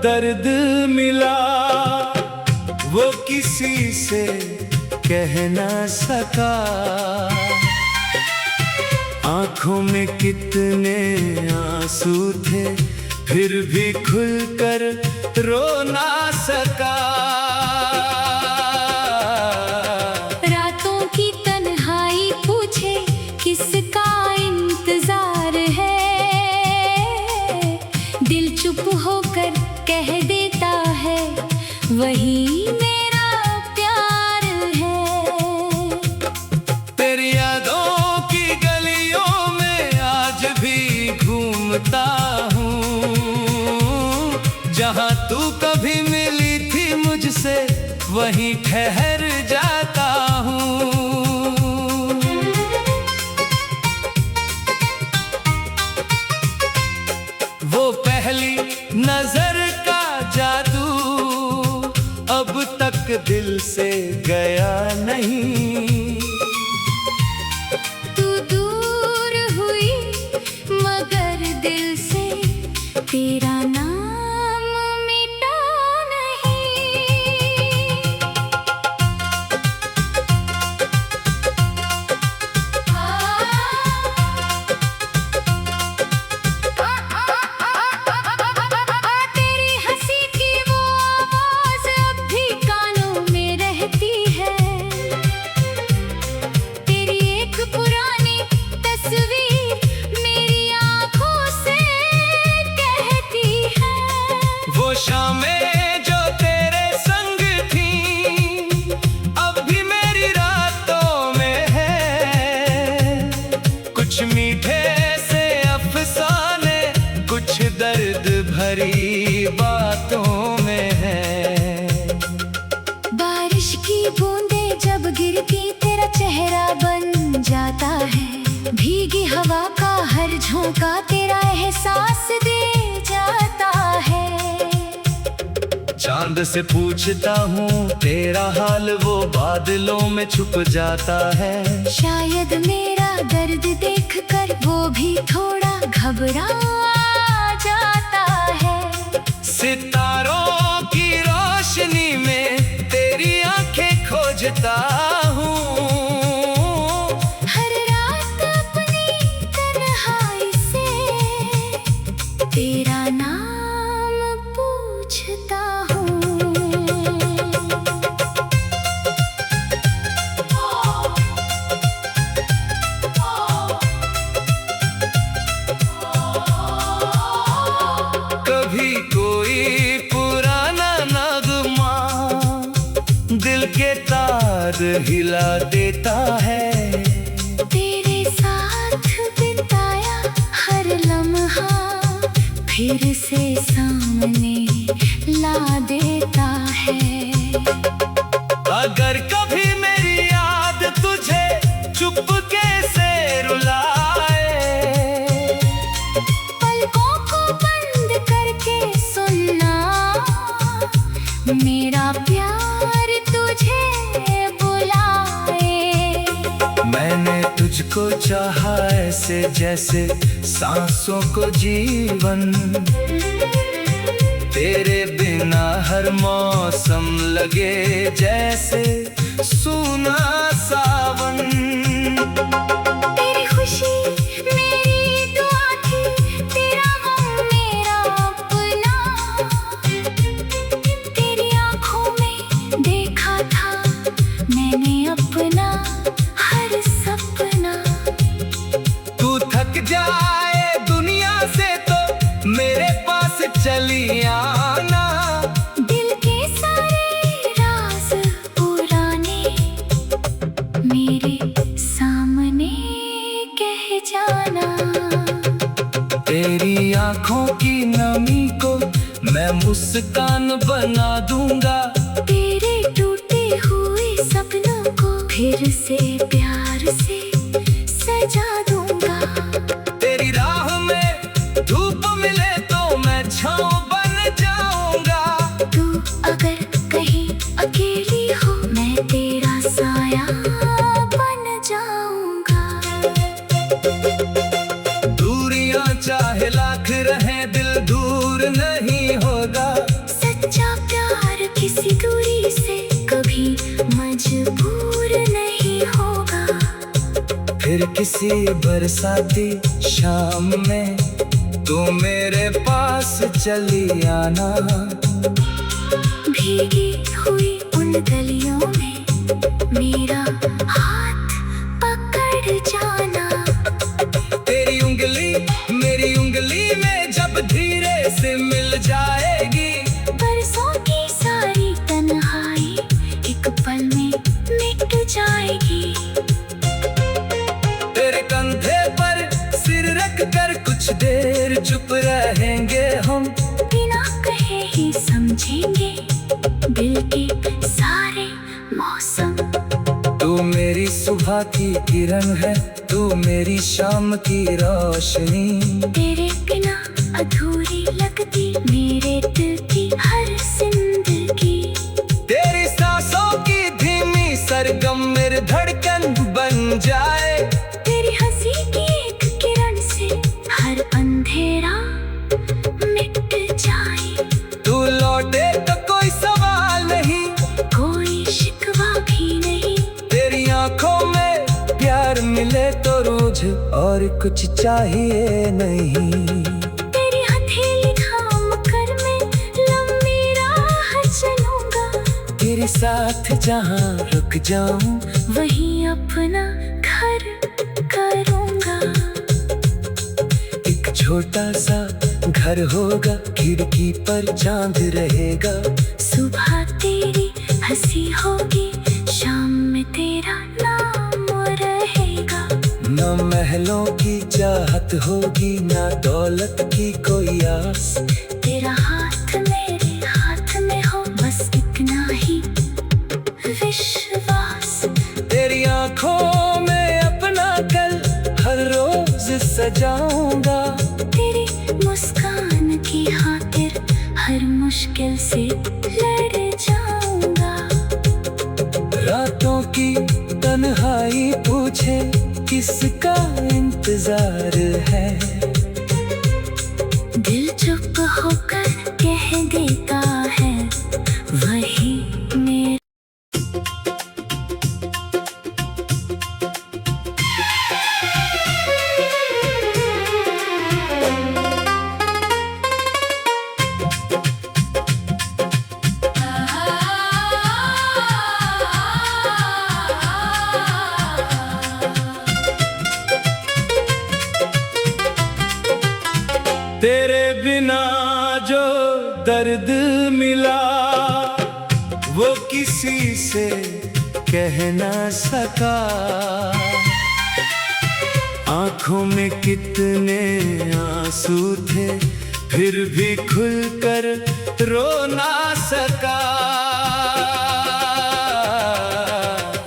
दर्द मिला वो किसी से कह ना सका। आंखों में कितने आंसू थे फिर भी खुलकर रो ना सका। रातों की तन्हाई पूछे किसका इंतजार है, दिल चुप होकर कह देता है वही मेरा प्यार है। तेरी यादों की गलियों में आज भी घूमता हूँ, जहाँ तू कभी मिली थी मुझसे वहीं ठहर जाता हूँ। वो पहली नजर का जादू अब तक दिल से गया नहीं। तू दूर हुई मगर दिल से तेरा नाम मिटा नहीं। तेरी हंसी की वो आवाज अब भी कानों में रहती है। तेरी एक पुरानी तस्वीर मेरी आंखों से कहती है। वो शामें जो तेरे संग थी अब भी मेरी रातों में है। कुछ मीठे से अफसाने कुछ दर्द भरी बातों में है। बारिश की बूंदें जब गिरती तेरा चेहरा बन जाता है। भीगी हवा का हर झोंका तेरा एहसास दे जाता है। चांद से पूछता हूँ तेरा हाल वो बादलों में छुप जाता है। शायद मेरा दर्द देखकर वो भी थोड़ा घबरा जाता है। सितारों की रोशनी में तेरी आंखें खोजता हूँ। हर रात अपनी तन्हाई से तेरा नाम पूछता हूँ। कभी कोई पुराना नगमा दिल के तार हिला देता है। तेरे साथ बिताया हर लम्हा फिर से सामने ला देता है। अगर कभी मेरी याद तुझे चुपके से रुलाए, पलकों को बंद करके सुनना मेरा प्यार तुझे बुलाए। मैंने तुझको चाहा ऐसे जैसे सांसों को जीवन। तेरे बिना हर मौसम लगे जैसे सूना सावन। तेरी खुशी मेरी दुआ थी, तेरा गम मेरा अपना। तेरी आंखों में देखा था मैंने अपना हर सपना। तू थक जाए दुनिया से तो मेरे पास चली आना। दिल के सारे राज पुराने मेरे सामने कह जाना। तेरी आंखों की नमी को मैं मुस्कान बना दूंगा। तेरे टूटे हुए सपनों को फिर से प्यार से सजा दूंगा। तेरी राह में धूप मिले तो मैं छाँव बन जाऊंगा। तू अगर कहीं अकेली हो मैं तेरा साया बन जाऊंगा। दूरियां चाहे लाख रहे दिल दूर नहीं होगा। फिर किसी बरसाती शाम में तू मेरे पास चली आना। भीगी हुई उन गलियों में मेरा हाथ पकड़ जाना। तेरी उंगली मेरी उंगली में जब धीरे से मिल जाएगी, बरसों की सारी तन्हाई एक पल में मिट जाएगी। तेरे कंधे पर सिर रख कर कुछ देर चुप रहेंगे हम, बिना कहे ही समझेंगे दिल के सारे मौसम। तू मेरी सुबह की किरण है, तू मेरी शाम की रोशनी। तेरे बिना अधूरी लगती मेरे दिल की हर जिंदगी। तेरी सांसों की धीमी सरगम मेरी धड़कन बन जाए। तेरी हंसी की एक किरण से हर अंधेरा मिट जाए। तू लौटे तो कोई सवाल नहीं, कोई शिकवा भी नहीं। तेरी आंखों में प्यार मिले तो रोज और कुछ चाहिए नहीं। तेरी हथेली थाम कर मैं लंबी राह चलूंगा, तेरे साथ जहाँ रुक जाऊं वहीं अपना घर करूंगा। एक छोटा सा घर होगा, खिड़की पर चांद रहेगा। सुबह तेरी हंसी होगी, शाम में तेरा नाम रहेगा। न महलों की चाहत होगी, ना दौलत की कोई आस। तेरा हाथ मेरे हाथ में हो, बस इतना ही विश्वास। तेरी आंखों में अपना कल हर रोज सजाऊंगा। तेरी मुस्कान की खातिर हर मुश्किल से लड़ जाऊंगा। रातों की तन्हाई पूछे किसका इंतजार है, दिल चुप होकर कह देता है वही मेरा। तेरे बिना जो दर्द मिला वो किसी से कह ना सका। आंखों में कितने आंसू थे फिर भी खुलकर रो ना सका।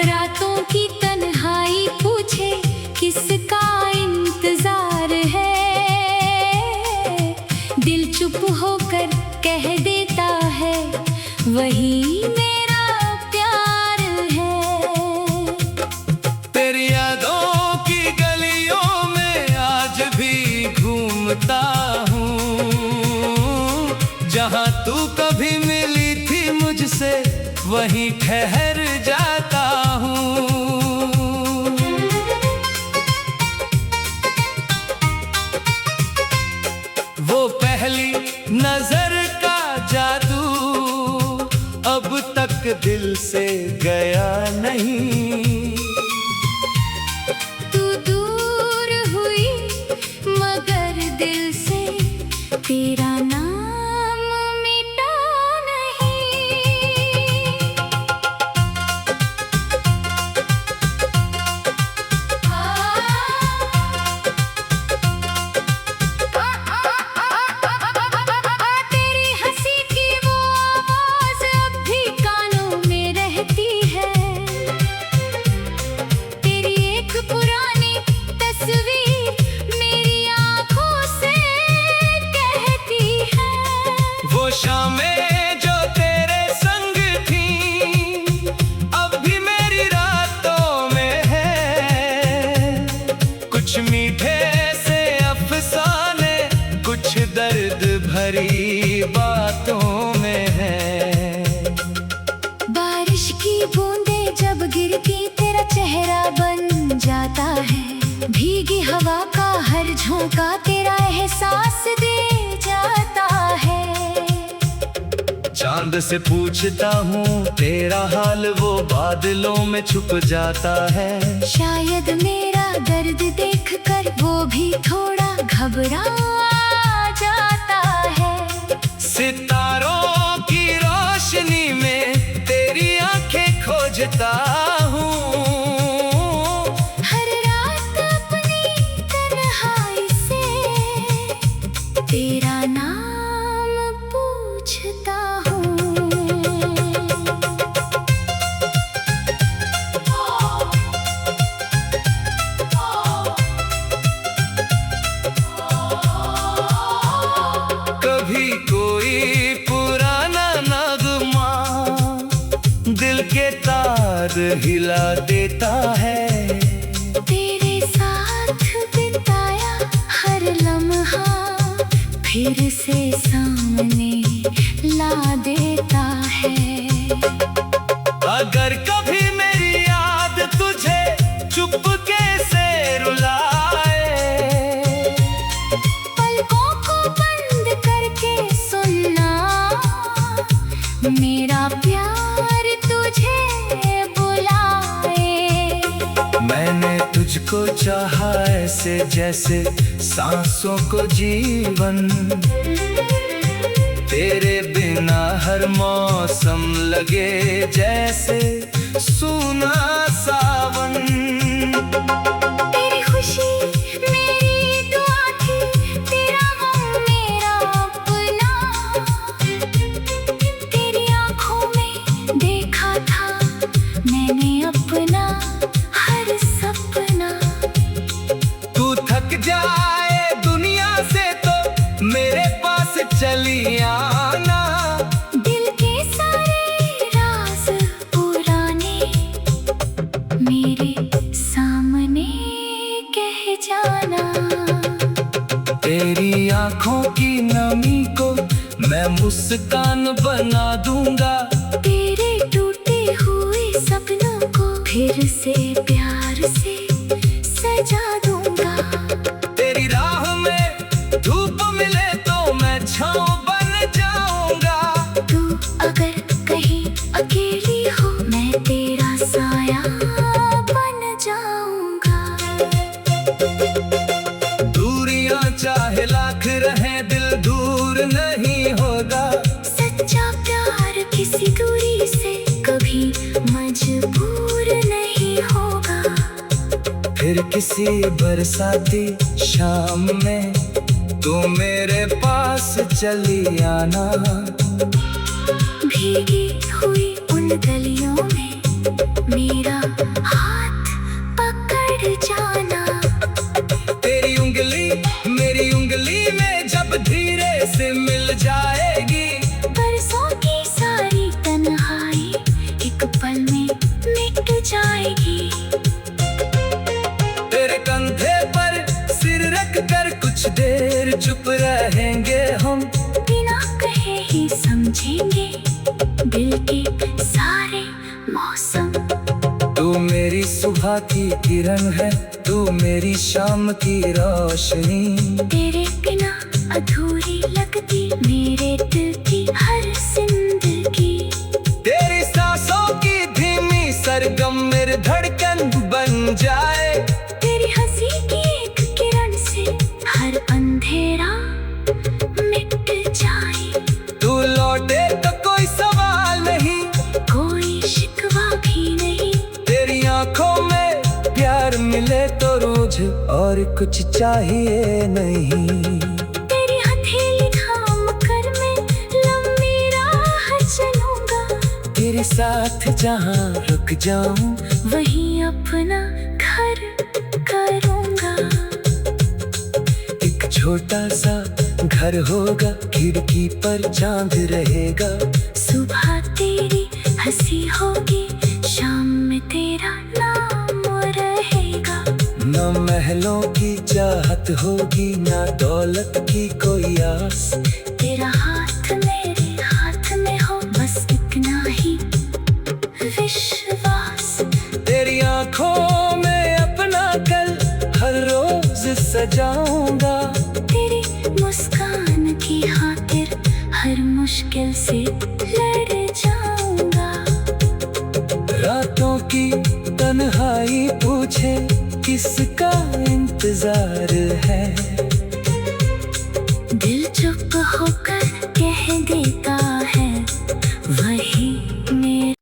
रातों की तन्हाई पूछे किसका इंतजार है, दिल चुप होकर कह देता है वही मेरा प्यार है। तेरी यादों की गलियों में आज भी घूमता हूँ, जहाँ तू कभी मिली थी मुझसे वहीं ठहर जाता हूँ। वो पहली नजर का जादू अब तक दिल से गया नहीं। तू दूर हुई मगर दिल से तेरा नाम मिटा नहीं। तेरी हंसी की वो आवाज अब भी कानों में रहती है। तेरी एक पुरानी तस्वीर मेरी आंखों से कहती है। वो शामें जो तेरे संग थी अब भी मेरी रातों में है। कुछ मीठे से अफसाने कुछ दर्द भरी बातों में है। बारिश की बूंदें जब गिरती तेरा चेहरा बन जाता है। भीगी हवा का हर झोंका तेरा एहसास दे जाता है। चांद से पूछता हूँ तेरा हाल, वो बादलों में छुप जाता है। शायद मेरा दर्द देखकर वो भी थोड़ा घबरा जाता है। सितारों की रोशनी में तेरी आंखें खोजता हूँ। हर रात अपनी तन्हाई से तेरा नाम पूछता हूँ। कभी कोई पुराना नगमा दिल के तार हिला देता है। तेरे साथ बिताया हर लम्हा फिर से सामने ला देता है। अगर कभी मेरी याद तुझे चुपके से रुलाए, पलकों को बंद करके सुनना, मेरा प्यार तुझे बुलाए। मैंने तुझको चाहा ऐसे जैसे सांसों को जीवन। तेरे बिना हर मौसम लगे जैसे सूना सावन। तेरी खुशी मेरी दुआ थी, तेरा गम मेरा अपना। तेरी आँखों में देखा था मैंने अपना हर सपना। तू थक जाए दुनिया से तो मेरे पास चली आना। दिल के सारे राज पुराने मेरे सामने कह जाना। तेरी आंखों की नमी को मैं मुस्कान बना दूंगा। तेरे टूटे हुए सपनों को फिर से प्यार से सजा दूंगा। तेरी राह में धूप मिले तो मैं छाँव बन जाऊंगा। तू अगर कहीं अकेली हो मैं तेरा साया बन जाऊंगा। दूरियां चाहे लाख रहे दिल दूर नहीं होगा। सच्चा प्यार किसी दूरी से कभी मजबूर नहीं होगा। फिर किसी बरसाती शाम में तू मेरे पास चली आना। भीगी हुई उन गलियों में मेरा हाथ पकड़ जाना। तेरी उंगली मेरी उंगली में जब धीरे से मिल जाएगी, बरसों की सारी तन्हाई एक पल में मिट जाएगी। तेरे कंधे पर सिर रख कर कुछ देर चुप रहेंगे हम। बिना कहे ही समझेंगे दिल के सारे मौसम। तू मेरी सुबह की किरण है, तू मेरी शाम की रोशनी। तेरे बिना अधूरी लगती मेरे दिल की हर जिंदगी। तेरी सांसों की धीमी सरगम मेरी धड़कन बन जाए। तेरी हंसी की एक किरण से हर अंधेरा मिट जाए। तू लौटे तो कोई सवाल नहीं, कोई शिकवा भी नहीं। तेरी आंखों में प्यार मिले तो रोज और कुछ चाहिए नहीं। तेरी हथेली थाम कर मैं लंबी राह चलूंगा। तेरे साथ जहाँ रुक जाऊं वहीं अपना घर करूंगा। एक छोटा सा घर होगा, खिड़की पर चांद रहेगा। सुबह तेरी हंसी होगी, शाम में तेरा नाम रहेगा। न महलों की चाहत होगी, ना दौलत की कोई आस। तेरा हाथ मेरे हाथ में हो, बस इतना ही विश्वास। तेरी आंखों में अपना कल हर रोज जाऊंगा। तेरी मुस्कान की खातिर हर मुश्किल से लड़ जाऊंगा। रातों की तन्हाई पूछे किसका इंतजार है, दिल चुप होकर कह देता है वही मेरा।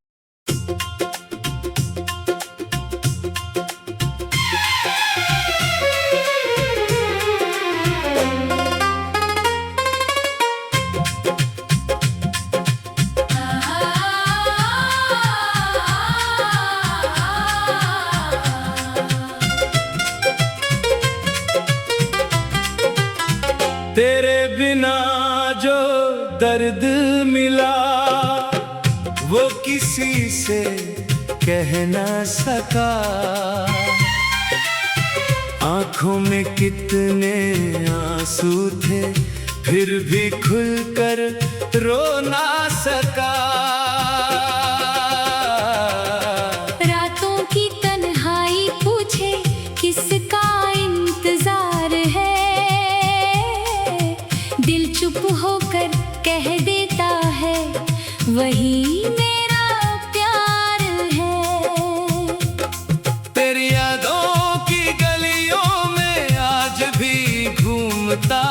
तेरे बिना जो दर्द मिला वो किसी से कह ना सका। आंखों में कितने आंसू थे फिर भी खुलकर रो ना सका। रातों की तन्हाई पूछे किसका इंतजार है, दिल चुप होकर कह देता है वही मेरा प्यार है। तेरी यादों की गलियों में आज भी घूमता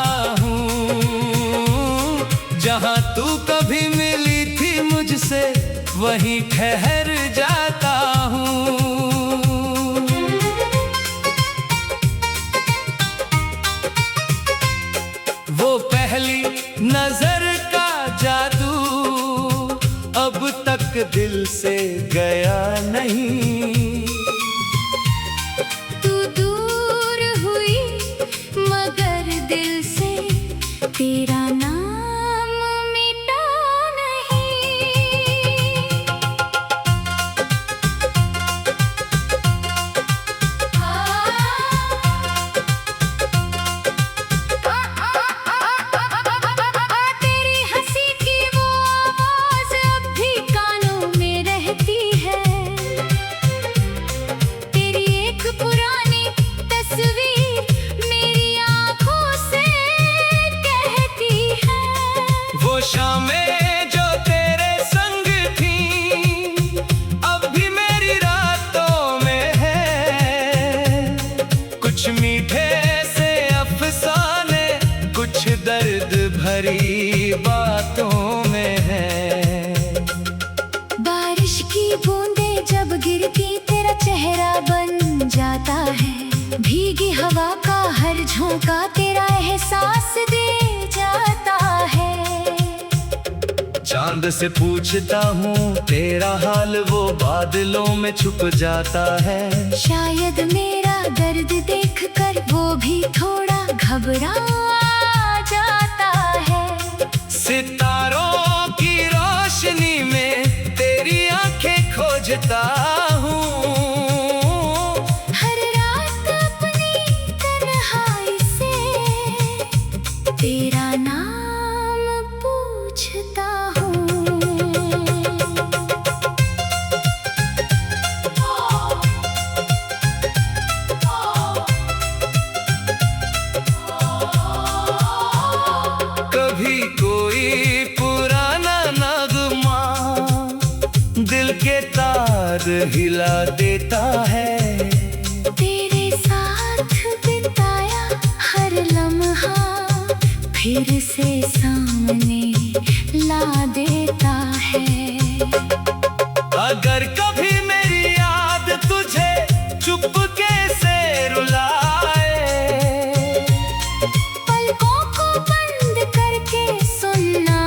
हूँ, जहाँ तू कभी मिली थी मुझसे वहीं ठहर जाता हूँ। वो पहली नजर का जादू अब तक दिल से गया नहीं। तू दूर हुई मगर दिल से तेरा नाम मिटा नहीं। तेरी हंसी की वो आवाज अब भी कानों में रहती है। तेरी एक पुरानी तस्वीर मेरी आंखों से कहती है। वो शामें जो तेरे संग थी अब भी मेरी रातों में है। कुछ मीठे से अफसाने कुछ दर्द भरी बातों में है। बारिश की बूंदें जब गिरती तेरा चेहरा बन जाता है। भीगी हवा का हर झोंका तेरा एहसास दे जाता है। चांद से पूछता हूँ तेरा हाल वो बादलों में छुप जाता है। शायद मेरा दर्द देखकर वो भी थोड़ा घबरा जाता है। सितारों की रोशनी में तेरी आंखें खोजता हूँ। हर रात अपनी तन्हाई से तेरा नाम पूछता हूँ। कभी कोई पुराना नगमा दिल के तार हिला देता है। तेरे साथ बिताया हर लम्हा फिर से सामने ला देता है। अगर कभी मेरी याद तुझे चुपके से रुलाए, पलकों को बंद करके सुनना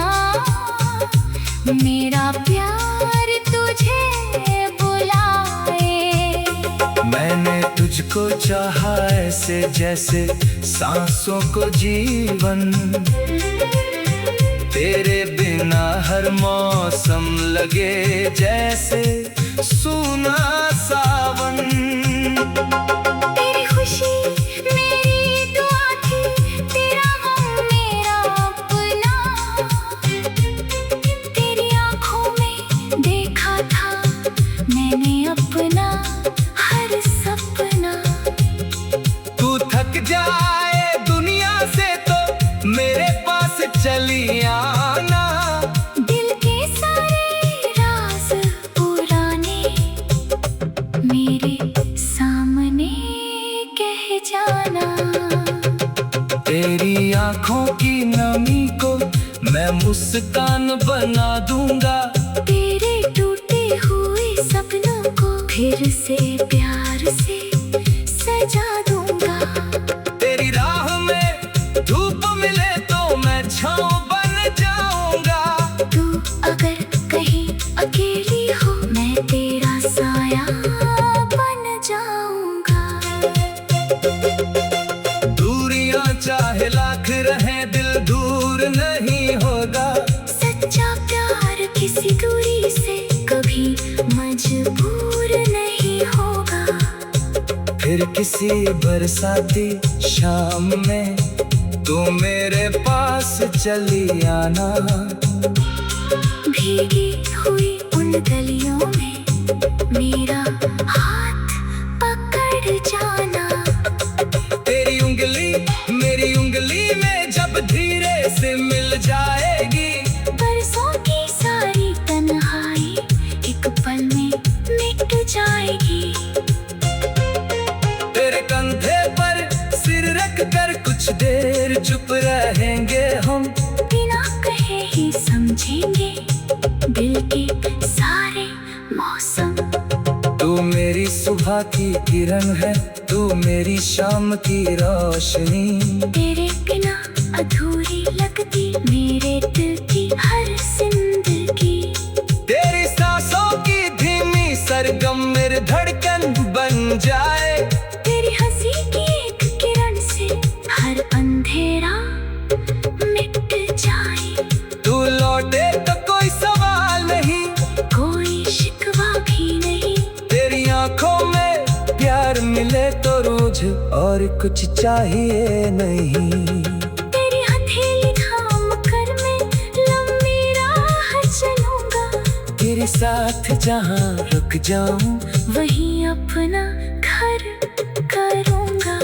मेरा प्यार तुझे बुलाए। मैंने तुझको चाहा ऐसे जैसे सांसों को जीवन। तेरे बिना हर मौसम लगे जैसे सूना सावन। तेरी खुशी मेरी दुआ थी, तेरा गम मेरा अपना। तेरी आंखों में देखा था मैंने अपना हर सपना। तू थक जाए मेरे सामने कह जाना। तेरी आंखों की नमी को मैं मुस्कान बना दूंगा। तेरे टूटे हुए सपनों को फिर से प्यार से सजा दूंगा। तेरी राह में धूप मिले तो मैं छाँव बन जाऊंगा। तू अगर कहीं अकेली हो मैं तेरा साया बन जाऊंगा। दूरियां चाहे लाख रहे दिल दूर नहीं होगा। सच्चा प्यार किसी दूरी से कभी मजबूर नहीं होगा। फिर किसी बरसाती शाम में तू मेरे पास चली आना। भीगी हुई उन गलियों में मेरा हाथ पकड़ जाना। तेरी उंगली मेरी उंगली में जब धीरे से मिल जाएगी। बरसों की सारी तन्हाई एक पल में मिट जाएगी। तेरे कंधे पर सिर रख कर कुछ देर चुप रहेंगे हम। बिना कहे ही समझेंगे दिल के सारे मौसम। तू मेरी सुबह की किरण है, तू मेरी शाम की रोशनी। तेरे बिना अधूरी लगती मेरे दिल की हर जिंदगी। तेरी सांसों की धीमी सरगम मेरी धड़कन बन जाए। तेरी हंसी की एक किरण से हर अंधेरा मिट जाए। तू लौटे तो कोई सवाल नहीं, कोई शिकवा भी नहीं। तेरी आंखों में प्यार मिले तो रोज और कुछ चाहिए नहीं। तेरी हथेली थाम कर मैं लंबी राह चलूंगा। तेरे साथ जहाँ रुक जाऊं वहीं अपना घर करूंगा।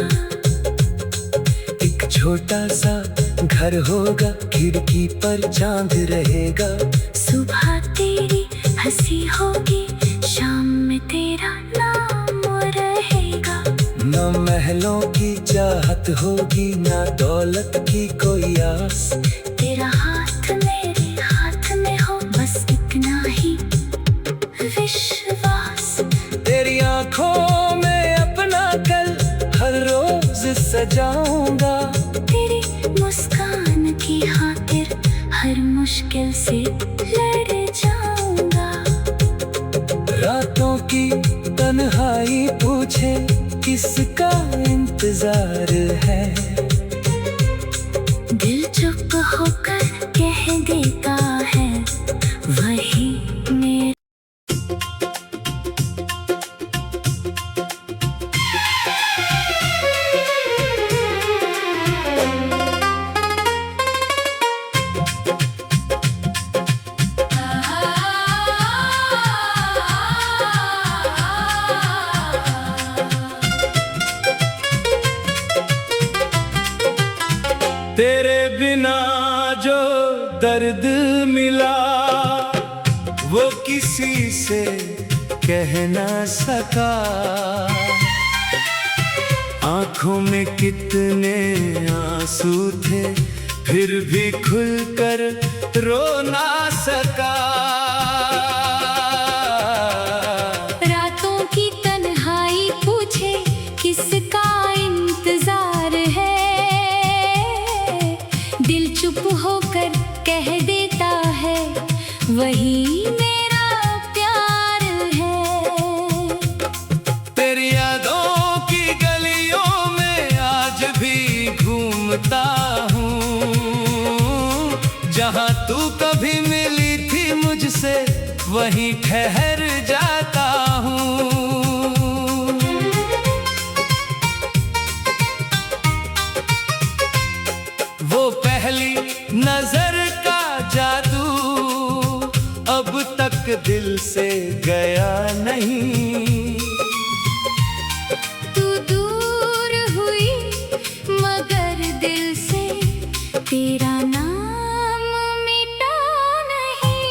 एक छोटा सा घर होगा, खिड़की पर चांद रहेगा। सुबह तेरी हंसी होगी, शाम में तेरा नाम रहेगा। न महलों की चाहत होगी, ना दौलत की कोई आस। तेरा हाथ मेरे हाथ में हो बस इतना ही विश्वास। तेरी आंखों में अपना कल हर रोज सजाऊंगा। तेरी मुस्कान की खातिर हर मुश्किल से लड़ जाऊंगा। रातों की तन्हाई पूछे किसका इंतजार है। दिल चुप होकर कह देता है वही मेरा। तेरे बिना जो दर्द मिला वो किसी से कह ना सका। आंखों में कितने आंसू थे फिर भी खुलकर रो ना सका। रातों की तन्हाई पूछे किसका इंतजार है। दिल चुप होकर कह देता है वही मेरा प्यार है। तेरी यादों की गलियों में आज भी घूमता हूँ। जहाँ तू कभी मिली थी मुझसे वहीं ठहर जाता हूँ। वो पहली नजर का जादू अब तक दिल से गया नहीं। तू दूर हुई मगर दिल से तेरा नाम मिटा नहीं।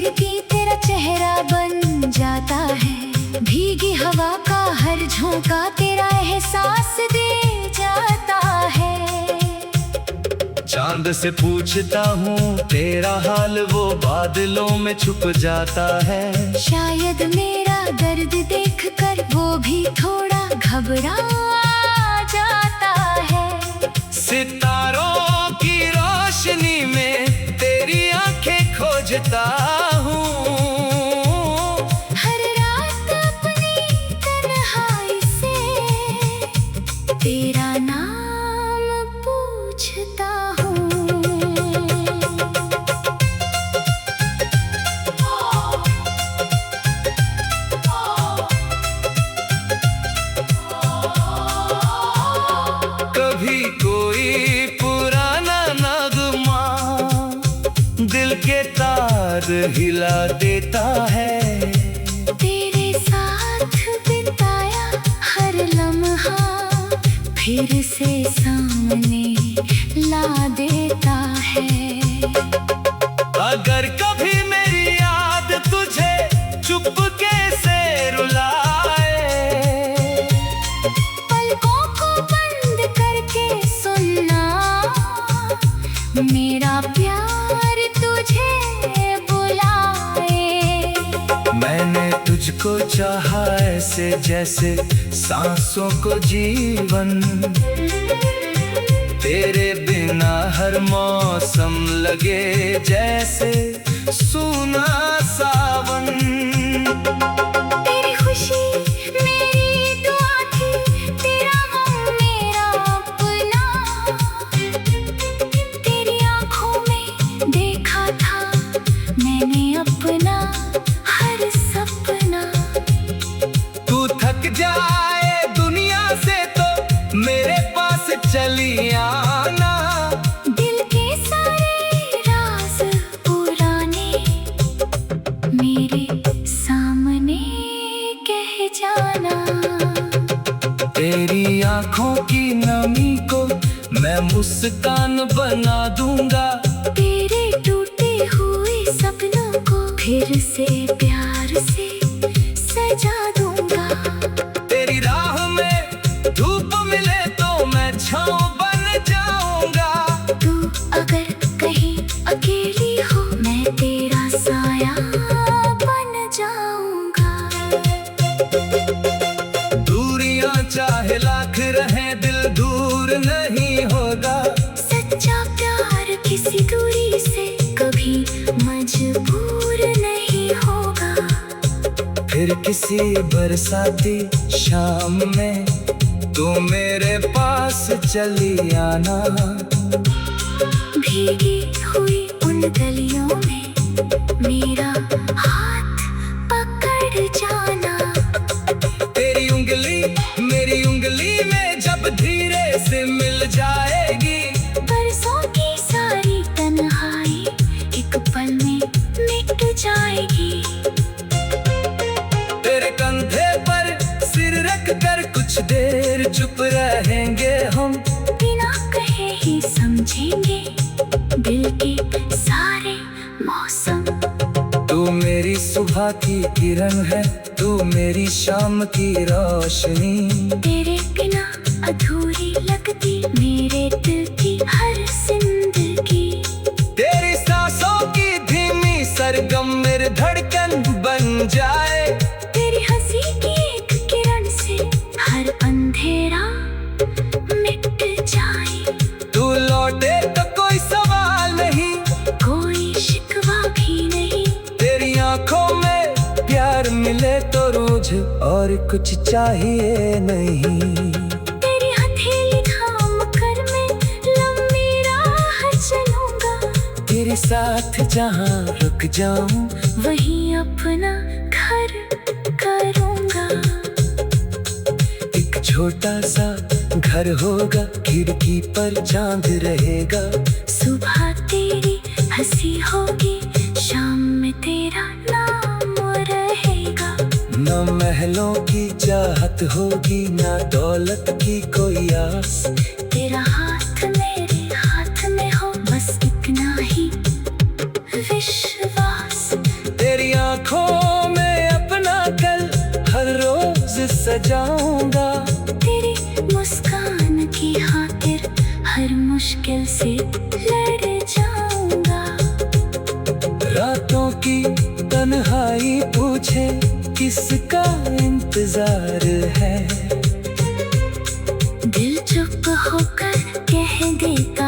गिरकी तेरा चेहरा बन जाता है। भीगी हवा का हर झोंका तेरा एहसास दे जाता है। चांद से पूछता हूँ तेरा हाल, वो बादलों में छुप जाता है। शायद मेरा दर्द देखकर वो भी थोड़ा घबरा जाता है। सितारों की रोशनी में तेरी आंखें खोजता हूँ। हर रात अपनी तन्हाई से तेरा नाम पूछता हूँ। कभी कोई पुराना नगमा दिल के तार हिला देता है। तेरे साथ बिताया हर लम्हा फिर से सामने ला देता है। अगर कभी मेरी याद तुझे चुपके से रुलाए, पलकों को बंद करके सुनना, मेरा प्यार तुझे बुलाए। मैंने तुझको चाहा ऐसे जैसे सांसों को जीवन। तेरे बिना हर मौसम लगे जैसे सूना सावन। तेरी खुशी मेरी दुआ थी, तेरा गम मेरा अपना। तेरी आंखों में देखा था मैंने अपना हर सपना। तू थक जाए दुनिया से तो मेरे पास चली आना। दिल के सारे राज पुराने मेरे सामने कह जाना। तेरी आंखों की नमी को मैं मुस्कान बना दूंगा। तेरे टूटे हुए सपनों को फिर से प्यार से सजा दूंगा। तेरी राह में धूप मिले तो मैं छाँव बन जाऊंगा। तू अगर कहीं अकेली हो मैं तेरा साया बन जाऊंगा। दूरियां चाहे लाख रहे दिल दूर नहीं होगा। सच्चा प्यार किसी दूरी से कभी मजबूर नहीं होगा। फिर किसी बरसाती शाम में तू मेरे पास चली आना। भीगी हुई उन गलियों में मेरा हाथ पकड़ जाना। तेरी उंगली मेरी उंगली में जब धीरे से मिल जाएगी, बरसों की सारी तन्हाई एक पल में मिट जाएगी। तेरे कंधे पर सिर रख कर कुछ देर चुप रहेंगे हम। बिना कहे ही समझेंगे दिल के सारे मौसम। तू मेरी सुबह की किरण है, तू मेरी शाम की रोशनी। तेरे बिना अधूरी लगती मेरे दिल की हर जिंदगी। तेरी सांसों की धीमी सरगम मेरी धड़कन बन जाए। तेरी हंसी की एक किरण से हर अंधेरा मिट जाए। तू लौटे तो कोई सवाल नहीं, कोई शिकवा भी नहीं। तेरी आंखों में प्यार मिले तो रोज और कुछ चाहिए नहीं। तेरी हथेली थाम कर मैं लंबी राह चलूंगा। तेरे साथ जहाँ रुक जाऊं वहीं अपना घर करूंगा। एक छोटा सा घर होगा, खिड़की पर चांद रहेगा। सुबह तेरी हंसी होगी, शाम में तेरा नाम रहेगा। न महलों की चाहत होगी, ना दौलत की कोई आस। तेरा हाथ मेरे हाथ में हो, बस इतना ही विश्वास। आँखों में अपना कल हर रोज सजाऊंगा। तेरी मुस्कान की खातिर हर मुश्किल से लड़ जाऊंगा। रातों की तन्हाई पूछे किसका इंतजार है, दिल चुप होकर कह देता